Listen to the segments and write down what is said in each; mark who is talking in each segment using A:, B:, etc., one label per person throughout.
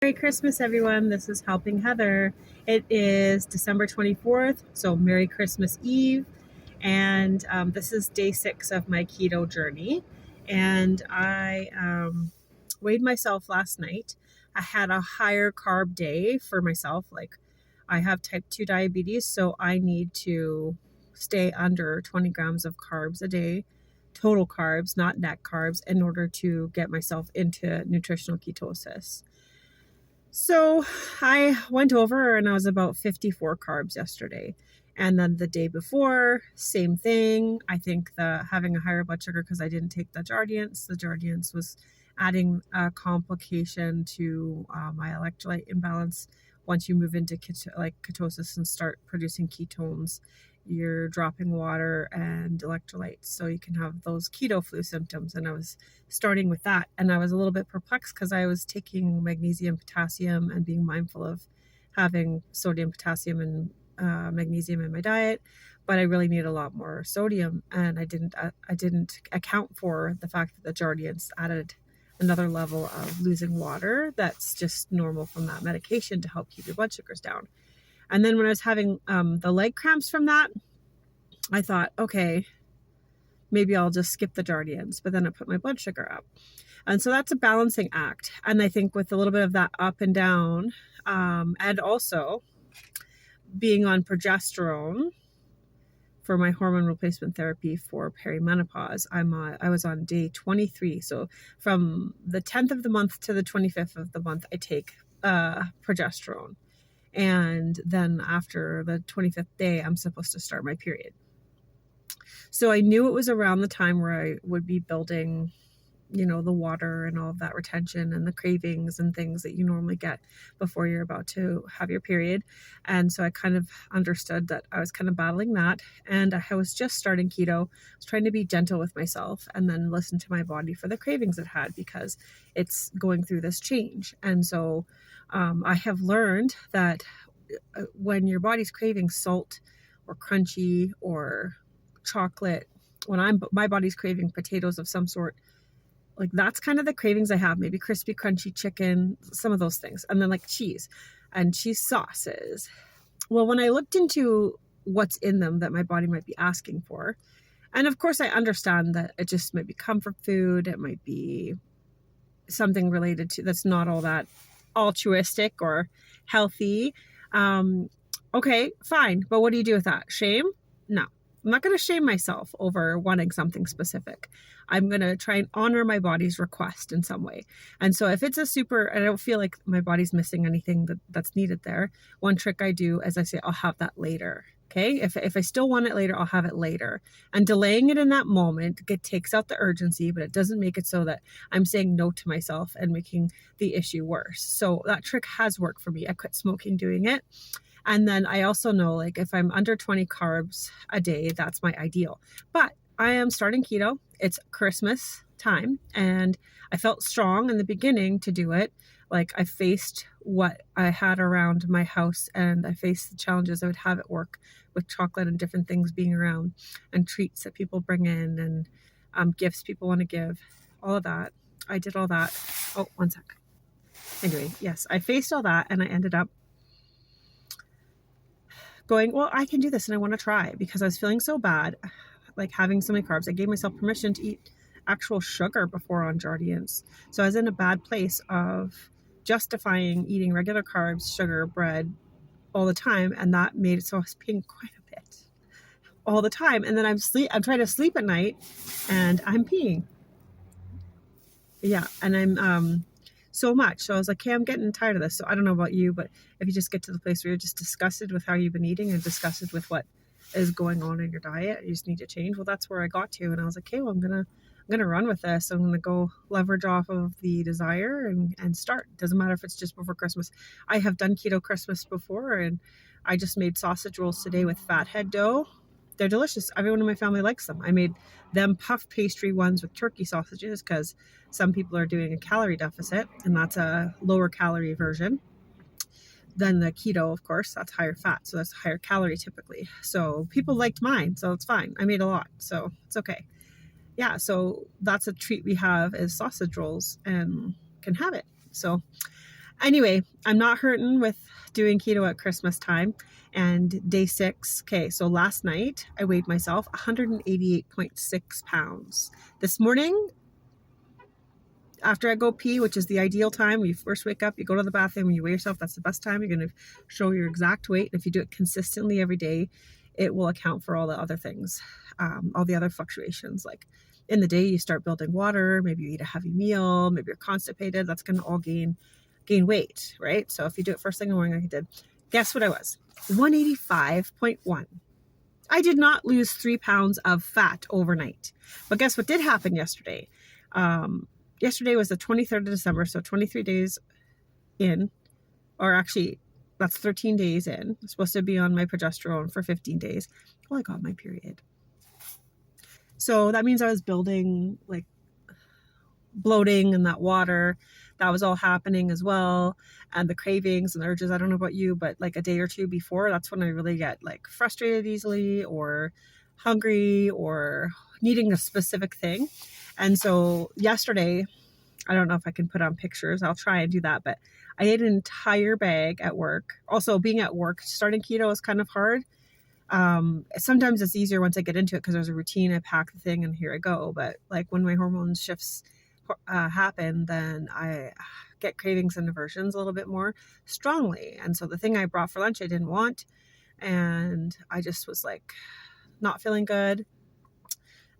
A: Merry Christmas, everyone. This is Helping Heather. It is December 24th, so Merry Christmas Eve. And this is day 6 of my keto journey. And I weighed myself last night. I had a higher carb day for myself. Like, I have type 2 diabetes, so I need to stay under 20 grams of carbs a day, total carbs, not net carbs, in order to get myself into nutritional ketosis. So I went over and I was about 54 carbs yesterday. And then the day before, same thing. I think having a higher blood sugar because I didn't take the Jardiance. The Jardiance was adding a complication to my electrolyte imbalance. Once you move into ketosis and start producing ketones, you're dropping water and electrolytes, so you can have those keto flu symptoms. And I was starting with that, and I was a little bit perplexed because I was taking magnesium, potassium, and being mindful of having sodium, potassium, and magnesium in my diet, but I really need a lot more sodium, and I didn't account for the fact that the Jardiance added another level of losing water that's just normal from that medication to help keep your blood sugars down. And then when I was having the leg cramps from that, I thought, okay, maybe I'll just skip the Jardiance, but then I put my blood sugar up. And so that's a balancing act. And I think with a little bit of that up and down, and also being on progesterone for my hormone replacement therapy for perimenopause, I was on day 23. So from the 10th of the month to the 25th of the month, I take progesterone. And then after the 25th day, I'm supposed to start my period. So I knew it was around the time where I would be building, the water and all of that retention and the cravings and things that you normally get before you're about to have your period. And so I kind of understood that I was kind of battling that. And I was just starting keto. I was trying to be gentle with myself and then listen to my body for the cravings it had, because it's going through this change. And so I have learned that when your body's craving salt or crunchy or chocolate, when my body's craving potatoes of some sort, like that's kind of the cravings I have. Maybe crispy, crunchy chicken, some of those things. And then like cheese and cheese sauces. Well, when I looked into what's in them that my body might be asking for, and of course I understand that it just might be comfort food. It might be something related to that's not all that altruistic or healthy. Okay, fine. But what do you do with that? Shame? No. I'm not going to shame myself over wanting something specific. I'm going to try and honor my body's request in some way. And so if it's I don't feel like my body's missing anything that's needed there, one trick I do is I say, I'll have that later. Okay. If I still want it later, I'll have it later. And delaying it in that moment, it takes out the urgency, but it doesn't make it so that I'm saying no to myself and making the issue worse. So that trick has worked for me. I quit smoking doing it. And then I also know, like, if I'm under 20 carbs a day, that's my ideal. But I am starting keto. It's Christmas time, and I felt strong in the beginning to do it. Like, I faced what I had around my house, and I faced the challenges I would have at work with chocolate and different things being around, and treats that people bring in, and gifts people want to give, all of that. I did all that. Oh, one sec. Anyway, yes, I faced all that, and I ended up going, well, I can do this and I want to try, because I was feeling so bad, like having so many carbs. I gave myself permission to eat actual sugar before on Jardiance. So I was in a bad place of justifying eating regular carbs, sugar, bread all the time. And that made it so I was peeing quite a bit all the time. And then I'm trying to sleep at night and I'm peeing. Yeah. And I'm, so much. So I was like, okay, I'm getting tired of this. So I don't know about you, but if you just get to the place where you're just disgusted with how you've been eating and disgusted with what is going on in your diet, you just need to change. Well, that's where I got to. And I was like, okay, well, I'm gonna run with this. I'm gonna go leverage off of the desire and start. Doesn't matter if it's just before Christmas. I have done keto Christmas before, and I just made sausage rolls today with fathead dough. They're delicious. Everyone in my family likes them. I made them puff pastry ones with turkey sausages because some people are doing a calorie deficit, and that's a lower calorie version than the keto, of course. That's higher fat, so that's higher calorie typically. So people liked mine, so it's fine. I made a lot, so it's okay. Yeah, so that's a treat we have is sausage rolls, and can have it. So Anyway, I'm not hurting with doing keto at Christmas time. And day 6, okay, so last night I weighed myself 188.6 pounds. This morning, after I go pee, which is the ideal time, when you first wake up, you go to the bathroom, and you weigh yourself, that's the best time. You're going to show your exact weight. And if you do it consistently every day, it will account for all the other things, all the other fluctuations. Like in the day, you start building water, maybe you eat a heavy meal, maybe you're constipated, that's going to all gain weight, right? So if you do it first thing in the morning like I did, guess what I was? 185.1. I did not lose 3 pounds of fat overnight. But guess what did happen yesterday? Yesterday was the 23rd of December, so 23 days in, or actually that's 13 days in. I'm supposed to be on my progesterone for 15 days. Well, I got my period. So that means I was building like bloating and that water. That was all happening as well. And the cravings and urges, I don't know about you, but like a day or two before, that's when I really get like frustrated easily or hungry or needing a specific thing. And so yesterday, I don't know if I can put on pictures. I'll try and do that. But I ate an entire bag at work. Also, being at work, starting keto is kind of hard. Sometimes it's easier once I get into it because there's a routine. I pack the thing and here I go. But like when my hormone shifts happen, then I get cravings and aversions a little bit more strongly. And so the thing I brought for lunch I didn't want. And I just was like not feeling good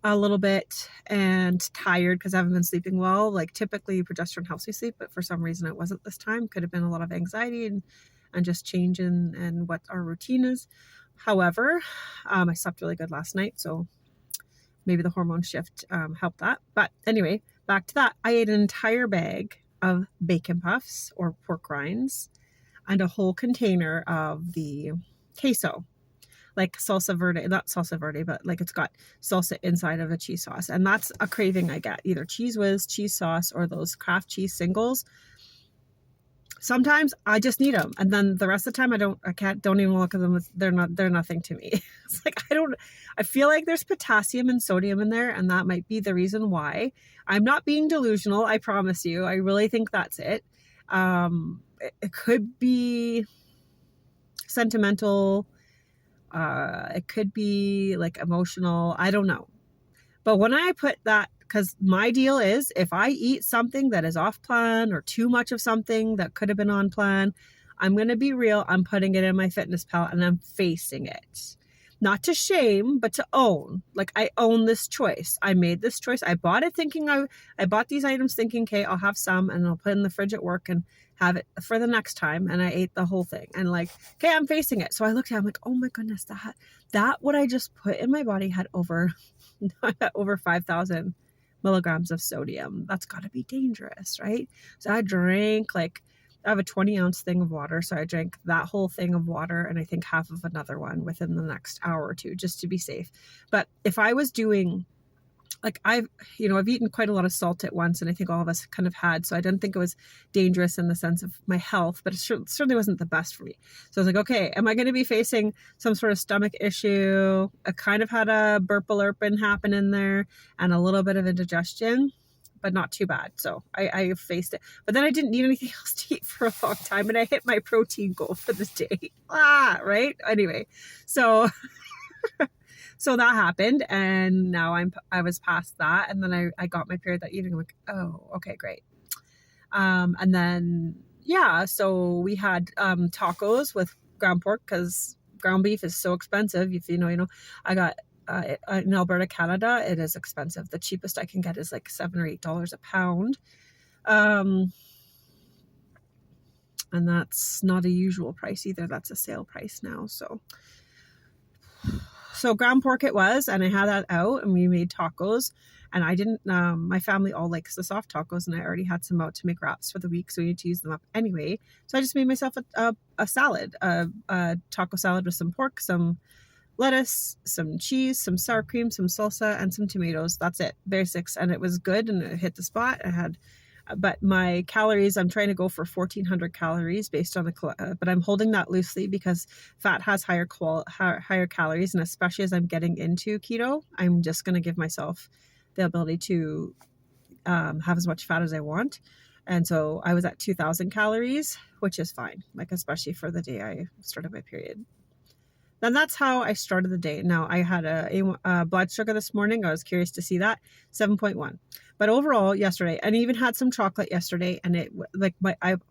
A: a little bit and tired because I haven't been sleeping well. Like typically progesterone helps me sleep, but for some reason it wasn't this time. Could have been a lot of anxiety and just change in what our routine is. However, I slept really good last night, so maybe the hormone shift helped that. But anyway, back to that. I ate an entire bag of bacon puffs or pork rinds and a whole container of the queso. Like salsa verde, not salsa verde, but like it's got salsa inside of a cheese sauce. And that's a craving I get, either Cheese Whiz, cheese sauce, or those Kraft cheese singles. Sometimes I just need them. And then the rest of the time don't even look at them. They're nothing to me. It's like, I feel like there's potassium and sodium in there. And that might be the reason why. I'm not being delusional. I promise you. I really think that's it. It could be sentimental. It could be like emotional. I don't know. But when I put that, because my deal is if I eat something that is off plan or too much of something that could have been on plan, I'm going to be real. I'm putting it in my fitness pal and I'm facing it. Not to shame, but to own. Like I own this choice. I made this choice. I bought it thinking I bought these items thinking, okay, I'll have some and I'll put it in the fridge at work and have it for the next time. And I ate the whole thing and like, okay, I'm facing it. So I looked at it, I'm like, oh my goodness, that what I just put in my body had over 5,000 milligrams of sodium. That's got to be dangerous, right? So I drank I have a 20-ounce thing of water. So I drank that whole thing of water and I think half of another one within the next hour or two, just to be safe. But if I was doing, I've eaten quite a lot of salt at once, and I think all of us kind of had. So I didn't think it was dangerous in the sense of my health, but it certainly wasn't the best for me. So I was like, okay, am I going to be facing some sort of stomach issue? I kind of had a burp-a-lerpin happen in there and a little bit of indigestion, but not too bad. So I faced it. But then I didn't need anything else to eat for a long time, and I hit my protein goal for the day. Right? Anyway, so... So that happened, and now I was past that, and then I got my period that evening. I'm like, oh, okay, great. And then so we had tacos with ground pork because ground beef is so expensive. If you know, I got in Alberta, Canada, it is expensive. The cheapest I can get is like $7 or $8 a pound, and that's not a usual price either. That's a sale price now, So ground pork it was, and I had that out, and we made tacos. And I didn't, my family all likes the soft tacos, and I already had some out to make wraps for the week, so we need to use them up anyway. So I just made myself a salad, a taco salad with some pork, some lettuce, some cheese, some sour cream, some salsa, and some tomatoes. That's it, basics, and it was good, and it hit the spot. But my calories, I'm trying to go for 1,400 calories based on but I'm holding that loosely because fat has higher calories. And especially as I'm getting into keto, I'm just going to give myself the ability to have as much fat as I want. And so I was at 2,000 calories, which is fine, like especially for the day I started my period. Then that's how I started the day. Now I had a blood sugar this morning. I was curious to see that 7.1. But overall yesterday, and I even had some chocolate yesterday, and I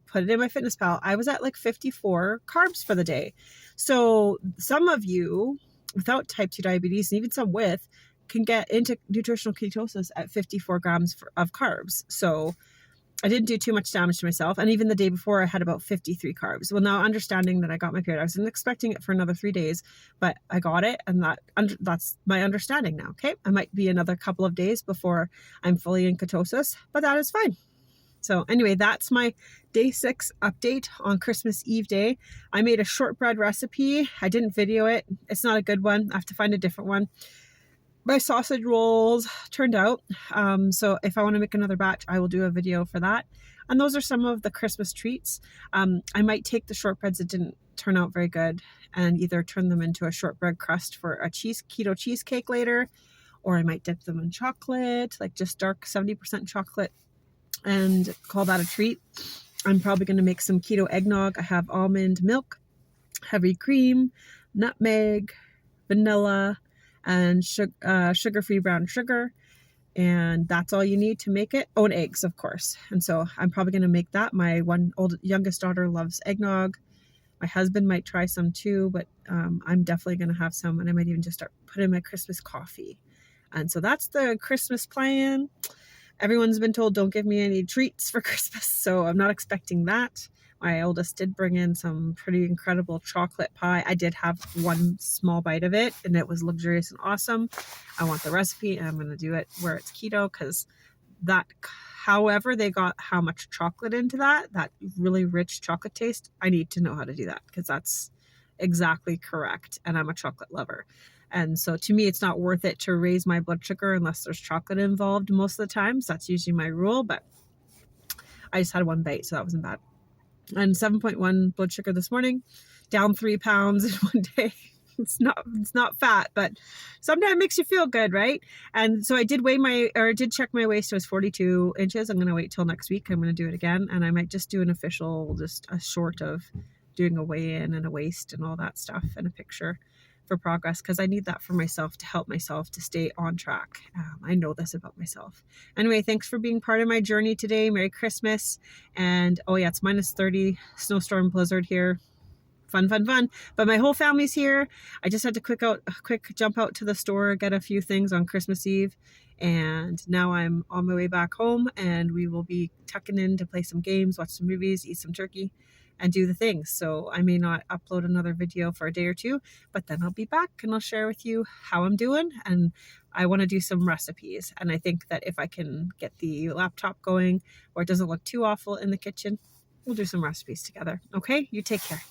A: put it in MyFitnessPal. I was at like 54 carbs for the day. So some of you without type 2 diabetes, and even some with, can get into nutritional ketosis at 54 grams of carbs. So I didn't do too much damage to myself. And even the day before, I had about 53 carbs. Well, now understanding that I got my period, I wasn't expecting it for another 3 days, but I got it. And that's my understanding now. Okay. I might be another couple of days before I'm fully in ketosis, but that is fine. So anyway, that's my day 6 update on Christmas Eve day. I made a shortbread recipe. I didn't video it. It's not a good one. I have to find a different one. My sausage rolls turned out. So if I want to make another batch, I will do a video for that. And those are some of the Christmas treats. I might take the shortbreads that didn't turn out very good and either turn them into a shortbread crust for a keto cheesecake later, or I might dip them in chocolate, like just dark 70% chocolate, and call that a treat. I'm probably going to make some keto eggnog. I have almond milk, heavy cream, nutmeg, vanilla, and sugar-free brown sugar. And that's all you need to make it. Oh, and eggs, of course. And so I'm probably going to make that. My youngest daughter loves eggnog. My husband might try some too, but I'm definitely going to have some. And I might even just start putting my Christmas coffee. And so that's the Christmas plan. Everyone's been told don't give me any treats for Christmas, so I'm not expecting that. My oldest did bring in some pretty incredible chocolate pie. I did have one small bite of it, and it was luxurious and awesome. I want the recipe, and I'm going to do it where it's keto, because that, however they got how much chocolate into that really rich chocolate taste, I need to know how to do that, because that's exactly correct, and I'm a chocolate lover. And so to me, it's not worth it to raise my blood sugar unless there's chocolate involved most of the times. That's usually my rule, but I just had one bite, so that wasn't bad. And 7.1 blood sugar this morning, down 3 pounds in one day. It's not fat, but sometimes it makes you feel good, right? And so I did check my waist. It was 42 inches. I'm going to wait till next week. I'm going to do it again. And I might just do an official, just a short of doing a weigh-in and a waist and all that stuff and a picture for progress, because I need that for myself to help myself to stay on track. I know this about myself. Anyway, thanks for being part of my journey today. Merry Christmas. And oh yeah, it's -30, snowstorm blizzard here. Fun. But my whole family's here. I just had to quick jump out to the store, get a few things on Christmas Eve. And now I'm on my way back home, and we will be tucking in to play some games, watch some movies, eat some turkey, and do the things. So I may not upload another video for a day or two, but then I'll be back and I'll share with you how I'm doing. And I want to do some recipes. And I think that if I can get the laptop going, or it doesn't look too awful in the kitchen, we'll do some recipes together. Okay, you take care.